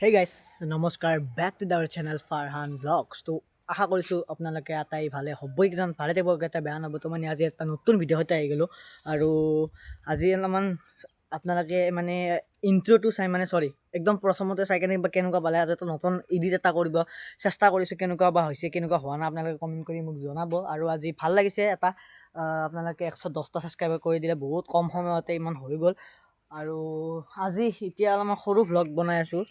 Hey guys, নমস্কাৰ back to ডাৱাৰ channel Farhan vlogs. তো আশা কৰিছোঁ আপোনালোকে আটাই ভালে হ'বই, কিজন ভালে থাকিব, এটা বেয়া নহ'ব। তো মানে আজি এটা নতুন ভিডিঅ' সৈতে আহি গ'লোঁ আৰু আজি অলপমান আপোনালোকে মানে ইণ্ট্ৰ'টো চাই চৰি একদম প্ৰথমতে চাই কেনে বা কেনেকুৱা পালে, আজি এটা নতুন এডিট এটা কৰিব চেষ্টা কৰিছোঁ। কেনেকুৱা বা হৈছে কেনেকুৱা হোৱা নাই আপোনালোকে কমেণ্ট কৰি মোক জনাব। আৰু আজি ভাল লাগিছে এটা আপোনালোকে 110টা ছাবস্ক্ৰাইবাৰ কৰি দিলে, বহুত কম সময়তে ইমান হৈ গ'ল। আৰু আজি এতিয়া অলপমান সৰু ভ্লগ বনাই আছোঁ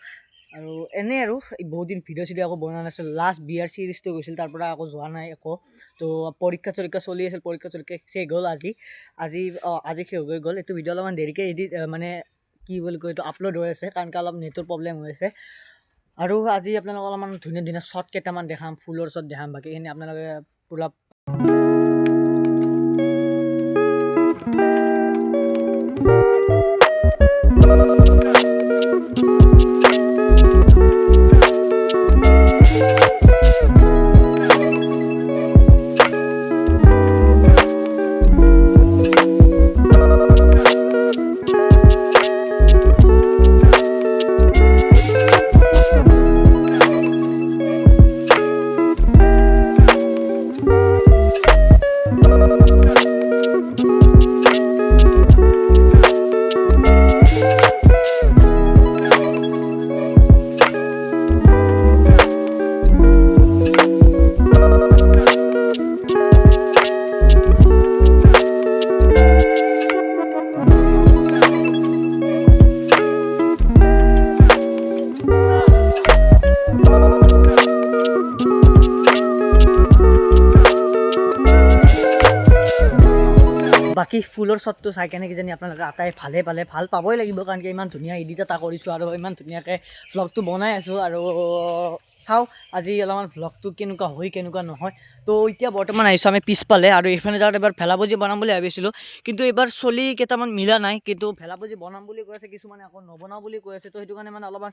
আৰু এনেই আৰু বহুত দিন ভিডিঅ' আকৌ বনোৱা নাছিলোঁ। লাষ্ট বিয়াৰ চিৰিজটো গৈছিল, তাৰ পৰা আকৌ যোৱা নাই একো। তো পৰীক্ষা চৰীক্ষা চলি আছিল, পৰীক্ষা চৰীক্ষা শেষ গ'ল আজি আজি আজি শেষ হৈ গ'ল। এইটো ভিডিঅ' অলপমান দেৰিকৈ এডিট মানে কি বুলি কয় এইটো আপলোড হৈ আছে, কাৰণ অলপ নেটৰ প্ৰব্লেম হৈ আছে। আৰু আজি আপোনালোকক অলপমান ধুনীয়া ধুনীয়া শ্বট কেইটামান দেখাম, ফুলৰ শ্বট দেখাম, বাকীখিনি আপোনালোকে পুৰা বাকী ফুলৰ শ্বটটো চাই কেনে কিজানি আপোনালোকে আটাই ভালে পালে, ভাল পাবই লাগিব, কাৰণ কি ইমান ধুনীয়া এডিট এটা কৰিছোঁ আৰু ইমান ধুনীয়াকৈ ভ্লগটো বনাই আছোঁ। আৰু চাওঁ আজি অলপমান ভ্লগটো কেনেকুৱা হয় কেনেকুৱা নহয়। তো এতিয়া বৰ্তমান আহিছোঁ আমি পিছফালে, আৰু এইফালে যাওঁতে এবাৰ ভেলাপুজি বনাম বুলি ভাবিছিলোঁ, কিন্তু এইবাৰ চলি কেইটামান মিলা নাই। কিন্তু ভেলাপুজি বনাম বুলি কৈ আছে, কিছুমানে আকৌ নবনাওঁ বুলি কৈ আছে। তো সেইটো কাৰণে মানে অলপমান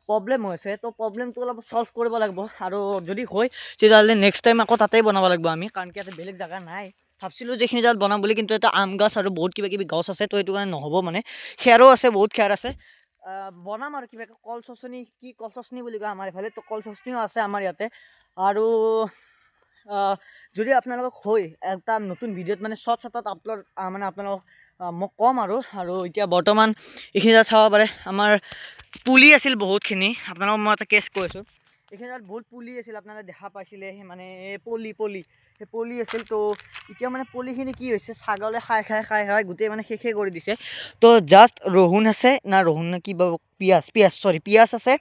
প্ৰব্লেম হৈছে। তো প্ৰব্লেমটো অলপ চল্ভ কৰিব লাগিব, আৰু যদি হয় তেতিয়াহ'লে নেক্সট টাইম আকৌ তাতেই বনাব লাগিব আমি, কাৰণ কি ইয়াতে বেলেগ জেগা নাই। ভাবছিলোঁ যে এইখিনি জেগাত বনাম বুলি, কিন্তু এটা আম গছ আৰু বহুত কিবা কিবি গছ আছে, তো সেইটো কাৰণে নহ'ব। মানে খেৰো আছে, বহুত খেৰ আছে। বনাম আৰু কিবা কল চচনি, কি কল চচনি বুলি কয় আমাৰ এইফালে, তো কল চচনিও আছে আমাৰ ইয়াতে। আৰু যদি আপোনালোকক হয় এটা নতুন ভিডিঅ'ত মানে শ্বৰ্টছ এটাত আপলোড মানে আপোনালোকক মই ক'ম। আৰু এতিয়া বৰ্তমান এইখিনি জেগাত চাব পাৰে, আমাৰ পুলি আছিল বহুতখিনি। আপোনালোকক মই এটা কেছ কৈছোঁ, এইখিনি জেগাত বহুত পুলি আছিল, আপোনালোকে দেখা পাইছিলে। মানে সেই পলি আছিল। তো এতিয়া মানে পলিখিনি কি হৈছে, ছাগলে খাই খাই খাই খাই গোটেই মানে শেষে কৰি দিছে। তো জাষ্ট ৰহুন আছে না, ৰহুন নে কিবা, পিঁয়াজ আছে,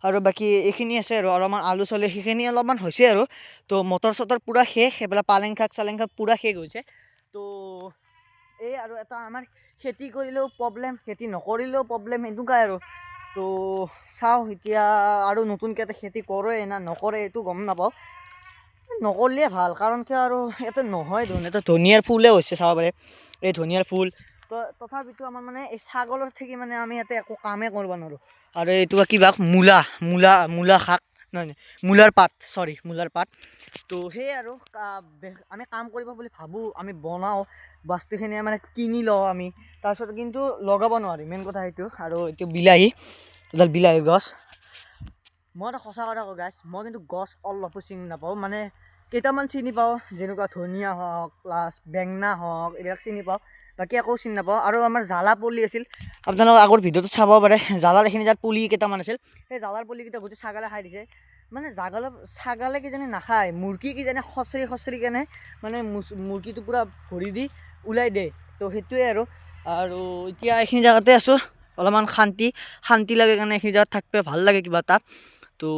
আৰু বাকী এইখিনি আছে। আৰু অলপমান আলু চালু সেইখিনি অলপমান হৈছে। আৰু তো মটৰ চটৰ পূৰা শেষ, সেইবিলাক পালেং শাক পূৰা শেষ হৈছে। তো এই আৰু এটা আমাৰ খেতি কৰিলেও প্ৰব্লেম, খেতি নকৰিলেও প্ৰব্লেম, এনেকুৱাই আৰু। তো চাওঁ এতিয়া, আৰু নতুনকৈ এটা খেতি কৰে না নকৰে এইটো গম নাপাওঁ। নকৰিলে ভাল, কাৰণ কিয় আৰু ইয়াতে নহয় দেখোন। এটা ধনিয়াৰ ফুলে হৈছে, চাব পাৰে এই ধনিয়াৰ ফুল। তো তথাপিতো আমাৰ মানে এই ছাগলৰ থাকি মানে আমি ইয়াতে একো কামেই কৰিব নোৱাৰোঁ। আৰু এইটো কিবা মূলা শাক, নহয় মূলাৰ পাত। তো সেয়ে আৰু আমি কাম কৰিব বুলি ভাবোঁ, আমি বনাওঁ বস্তুখিনি, মানে কিনি লওঁ আমি, তাৰপিছত কিন্তু লগাব নোৱাৰি, মেইন কথা সেইটো। আৰু এইটো এডাল বিলাহী গছ। মই এটা সঁচা কথা কওঁ গাইছ, মই কিন্তু গছ অলপো চিনি নাপাওঁ। মানে কেইটামান চিনি পাওঁ, যেনেকুৱা ধনিয়া হওক, প্লাছ বেঙেনা হওক, এইবিলাক চিনি পাওঁ, বাকী একো চিনি নাপাওঁ। আৰু আমাৰ জ্বালা পুলি আছিল, আপোনালোকে আগৰ ভিডিঅ'টো চাব পাৰে। জ্বালাৰ এইখিনি তাত পুলি কেইটামান আছিল, সেই জ্বালাৰ পুলিকেইটা গোটেই ছাগালে খাই দিছে। মানে ছাগালে কিজানি নাখায়, মুৰ্গী কিজানি খচৰি কেনে মানে মুৰ্গীটো পূৰা ভৰি দি ওলাই দিয়ে। তো সেইটোৱে আৰু এতিয়া এইখিনি জেগাতে আছোঁ, অলপমান শান্তি লাগে কাৰণে এইখিনি জেগাত থাকিব ভাল লাগে কিবা এটা। তো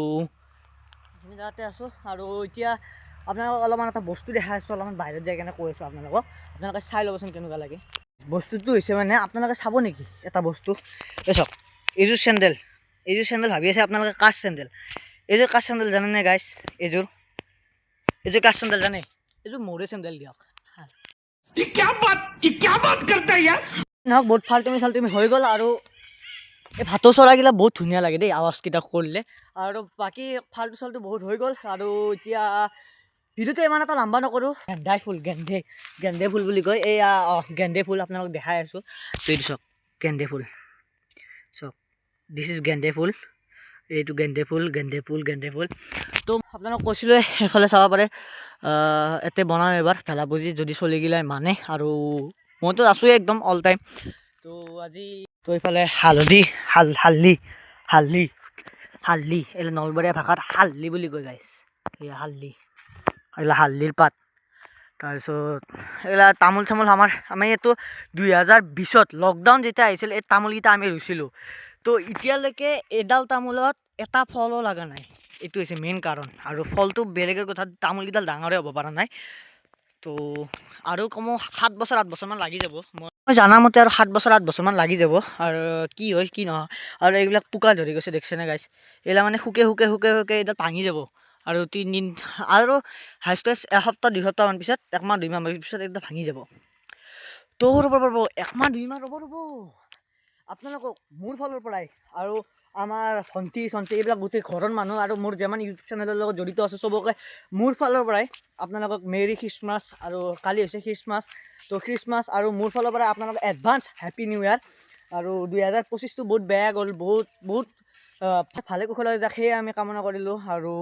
এইখিনি জেগাতে আছোঁ। আৰু এতিয়া আপোনালোকক অলপমান এটা বস্তু দেখাই আছোঁ, অলপমান বাহিৰত যাই কেনে কৈ আছোঁ আপোনালোকে চাই ল'বচোন কেনেকুৱা লাগে। বস্তুটো হৈছে মানে, আপোনালোকে চাব নেকি এটা বস্তু, এই চাওক, এইযোৰ চেণ্ডেল ভাবি আছে আপোনালোকে কাচ চেণ্ডেল। এইযোৰ কাচ চেণ্ডেল জানেনে গাইছ? এইযোৰ কাচ চেণ্ডেল জানে? এইযোৰ মোৰে চেণ্ডেল দিয়ক। নহওক, বহুত ফাল্টুমি হৈ গ'ল। আৰু এই ভাটৌ চৰাইগিলা বহুত ধুনীয়া লাগে দেই, আৱাজকেইটা কৰিলে। আৰু বাকী ফাল্টু চাল্টু বহুত হৈ গ'ল। আৰু এতিয়া ভিডিঅ'টো ইমান এটা লম্বা নকৰোঁ। গেন্ধে ফুল বুলি কয় এইয়া, গেন্ধে ফুল আপোনালোকক দেখাই আছোঁ। তো এইটো চাওক, গেন্ধে ফুল চাওক, দিছ ইজ গেন্ধে ফুল। এইটো গেন্দে ফুল তো আপোনালোক কৈছিলোঁ সেইফালে চাব পাৰে ইয়াতে বনাম এবাৰ ভেলাপুজি যদি চলিগিলাই মানে আৰু মইতো আছোঁৱে একদম অল টাইম তো আজি তো এইফালে হালধি এইবিলাক নলবৰীয়া ভাষাত হালধি বুলি কয় গাইছ এই হালধি এইবিলাক হালধিৰ পাত তাৰপিছত এইবিলাক তামোল চামোল আমাৰ ইয়াতো 2020ত লকডাউন যেতিয়া আহিছিল এই তামোলকেইটা আমি ৰুইছিলোঁ তো এতিয়ালৈকে এডাল তামোলত এটা ফলো লগা নাই এইটো হৈছে মেইন কাৰণ আৰু ফলটো বেলেগৰ কথা তামোলকেইডাল ডাঙৰে হ'ব পৰা নাই তো আৰু কমেও 7 বছৰ 8 বছৰমান লাগি যাব মই জানামতে আৰু 7 বছৰ 8 বছৰমান লাগি যাব আৰু কি হয় কি নহয় আৰু এইবিলাক পোকা ধৰি গৈছে দেখিছেনে গাইছ এইবিলাক মানে শুকে এইডাল ভাঙি যাব আৰু 3 দিন আৰু হাইষ্ট এসপ্তাহ 2 সপ্তাহমান পিছত 1 মাহ 2 মাহ পিছত একদম ভাঙি যাব তো ৰ'ব 1 মাহ 2 মাহ ৰ'ব আপোনালোকক মোৰ ফালৰ পৰাই আৰু আমাৰ ভণ্টি এইবিলাক গোটেই ঘৰৰ মানুহ আৰু মোৰ যিমান ইউটিউব চেনেলৰ লগত জড়িত আছে চবকে মোৰ ফালৰ পৰাই আপোনালোকক মেৰী খ্ৰীষ্টমাছ আৰু কালি হৈছে খ্ৰীষ্টমাছ তো খ্ৰীষ্টমাছ আৰু মোৰ ফালৰ পৰাই আপোনালোকক এডভান্স হেপী নিউ ইয়াৰ আৰু 2025টো বহুত বেয়া গ'ল বহুত ভালে কুশলে যাক সেয়ে আমি কামনা কৰিলোঁ আৰু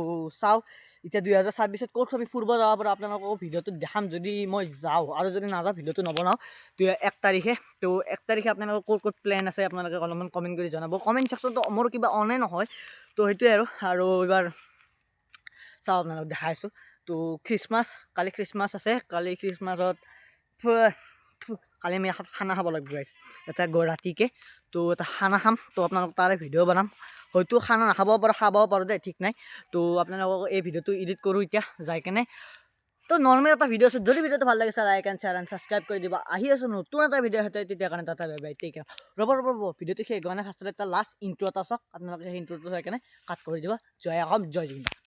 চাওঁ এতিয়া 2026ত ক'ত আমি ফুৰিব যাব পাৰোঁ আপোনালোকক ভিডিঅ'টো দেখাম যদি মই যাওঁ আৰু যদি নাযাওঁ ভিডিঅ'টো নবনাওঁ 1 তাৰিখে তো 1 তাৰিখে আপোনালোকৰ ক'ত প্লেন আছে আপোনালোকে অলপমান কমেণ্ট কৰি জনাব কমেণ্ট ছেকশ্যনটো মোৰ কিবা অনে নহয় তো সেইটোৱে আৰু এইবাৰ চাওঁ আপোনালোকক দেখাই আছোঁ তো কালি খ্ৰীষ্টমাছ আছে কালি খ্ৰীষ্টমাছত কালি আমি খানা খাব লাগিব গাইছ এটা ৰাতিকে তো এটা খানা খাম তো আপোনালোক তাৰে ভিডিঅ' বনাম হয়তো খানা নাখাব পাৰোঁ খাবও পাৰোঁ দেই ঠিক নাই তো আপোনালোকক এই ভিডিঅ'টো এডিট কৰোঁ এতিয়া যাই কেনে তো নৰ্মেল এটা ভিডিঅ' আছে যদি ভিডিঅ'টো ভাল লাগিছে like and share and subscribe কৰি দিব আহি আছোঁ নতুন এটা ভিডিঅ' সৈতে তেতিয়া কাৰণে tata bye bye take care ৰ'ব ভিডিঅ'টো শেষ হোৱা নাই ফাৰ্ষ্টত এটা লাষ্ট ইণ্ট্ৰ' এটা চাওক আপোনালোকে সেই ইণ্ট্ৰ'টো চাই কেনে কাট কৰি দিব জয় অসম জয় জগন্নাথ